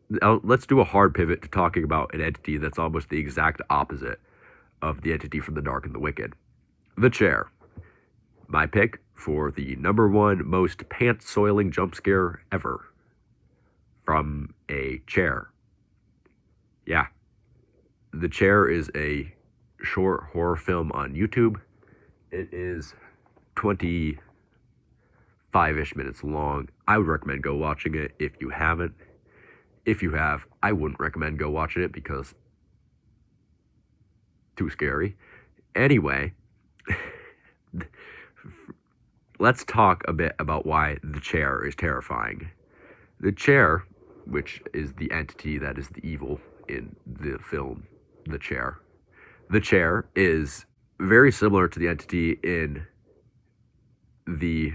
Now, let's do a hard pivot to talking about an entity that's almost the exact opposite of the entity from The Dark and the Wicked. The Chair. My pick for the number one most pants-soiling jump scare ever. From a chair. Yeah. The Chair is a short horror film on YouTube. It is 25-ish minutes long. I would recommend go watching it if you haven't. If you have, I wouldn't recommend go watching it because too scary. Anyway, let's talk a bit about why the chair is terrifying. The chair, which is the entity that is the evil in the film, the chair is very similar to the entity in the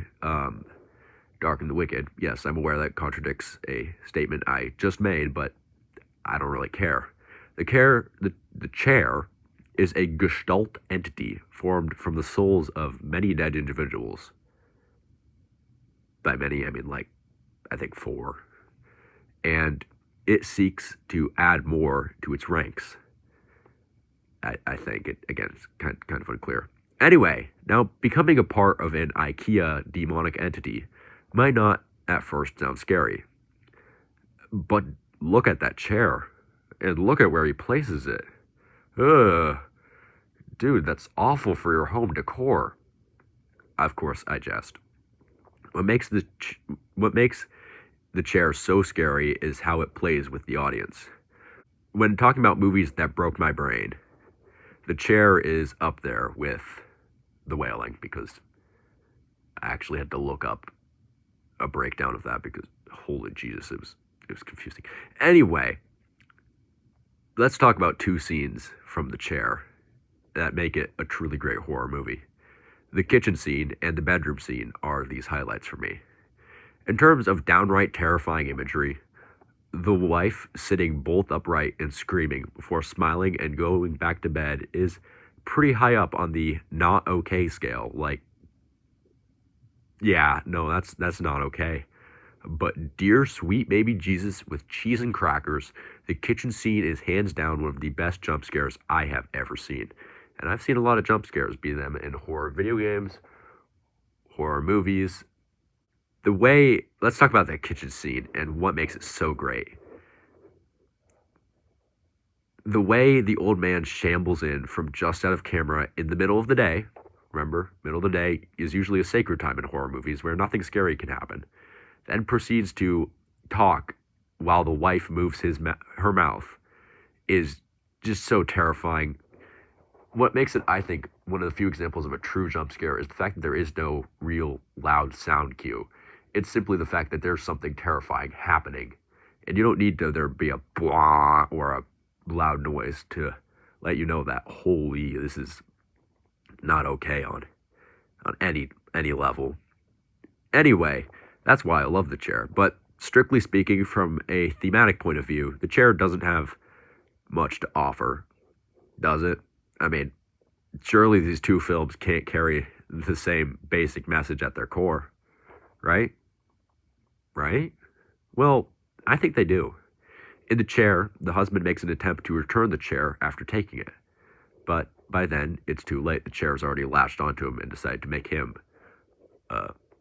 Dark and the Wicked. Yes, I'm aware that contradicts a statement I just made, but I don't really care. The chair is a gestalt entity formed from the souls of many dead individuals. By many, I mean like, I think four. And it seeks to add more to its ranks. I think it, again, it's kind of unclear. Anyway, now becoming a part of an IKEA demonic entity might not at first sound scary. But look at that chair. And look at where he places it. Ugh. Dude, that's awful for your home decor. Of course, I jest. What makes the chair so scary is how it plays with the audience. When talking about movies that broke my brain, The Chair is up there with The Wailing, because I actually had to look up a breakdown of that because holy Jesus, it was confusing. Anyway, let's talk about two scenes from The Chair that make it a truly great horror movie. The kitchen scene and the bedroom scene are these highlights for me. In terms of downright terrifying imagery, the wife sitting bolt upright and screaming before smiling and going back to bed is pretty high up on the not okay scale. Like, yeah, no, that's not okay. But dear sweet baby Jesus with cheese and crackers, the kitchen scene is hands down one of the best jump scares I have ever seen. And I've seen a lot of jump scares, be them in horror video games, horror movies. Let's talk about that kitchen scene and what makes it so great. The way the old man shambles in from just out of camera in the middle of the day. Remember, middle of the day is usually a sacred time in horror movies where nothing scary can happen. Then proceeds to talk while the wife moves her mouth is just so terrifying. What makes it, I think, one of the few examples of a true jump scare is the fact that there is no real loud sound cue. It's simply the fact that there's something terrifying happening. And you don't need there be a blah or a loud noise to let you know that, holy, this is not okay on any level. Anyway, that's why I love The Chair. But strictly speaking, from a thematic point of view, The Chair doesn't have much to offer, does it? I mean, surely these two films can't carry the same basic message at their core, right? Right? Well, I think they do. In The Chair, the husband makes an attempt to return the chair after taking it. But by then, it's too late. The chair's already latched onto him and decided to make him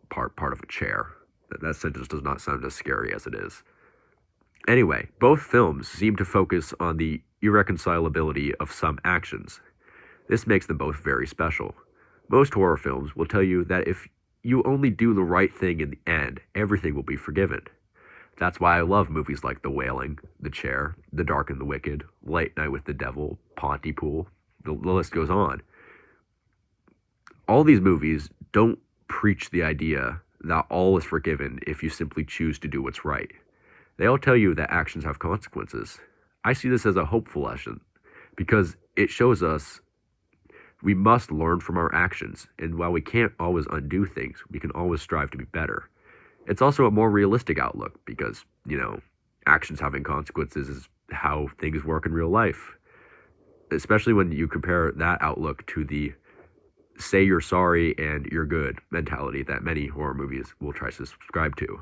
part of a chair. That sentence does not sound as scary as it is. Anyway, both films seem to focus on the irreconcilability of some actions. This makes them both very special. Most horror films will tell you that if you only do the right thing in the end, everything will be forgiven. That's why I love movies like The Wailing, The Chair, The Dark and the Wicked, Late Night with the Devil, Pontypool. The list goes on. All these movies don't preach the idea that all is forgiven if you simply choose to do what's right. They all tell you that actions have consequences. I see this as a hopeful lesson because it shows us we must learn from our actions, and while we can't always undo things, we can always strive to be better. It's also a more realistic outlook because, actions having consequences is how things work in real life. Especially when you compare that outlook to the say you're sorry and you're good mentality that many horror movies will try to subscribe to.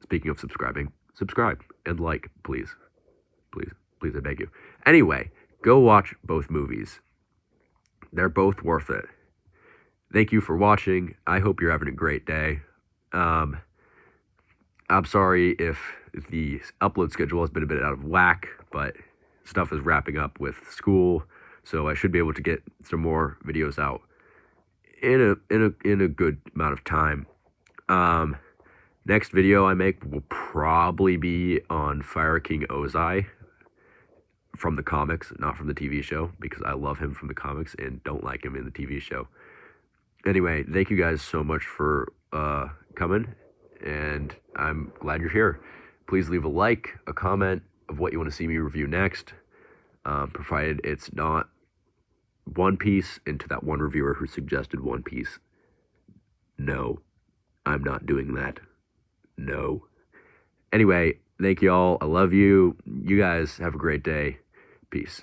Speaking of subscribing, subscribe and like, please. Please, please, I beg you. Anyway, go watch both movies. They're both worth it. Thank you for watching. I hope you're having a great day. I'm sorry if the upload schedule has been a bit out of whack, but stuff is wrapping up with school, so I should be able to get some more videos out in a good amount of time. Next video I make will probably be on Fire King Ozai from the comics, not from the TV show, because I love him from the comics and don't like him in the TV show. Anyway, thank you guys so much for coming, and I'm glad you're here. Please leave a like, a comment of what you want to see me review next, provided it's not One Piece, and to that one reviewer who suggested One Piece, no, I'm not doing that. No. Anyway, thank you all. I love you. You guys have a great day. Peace.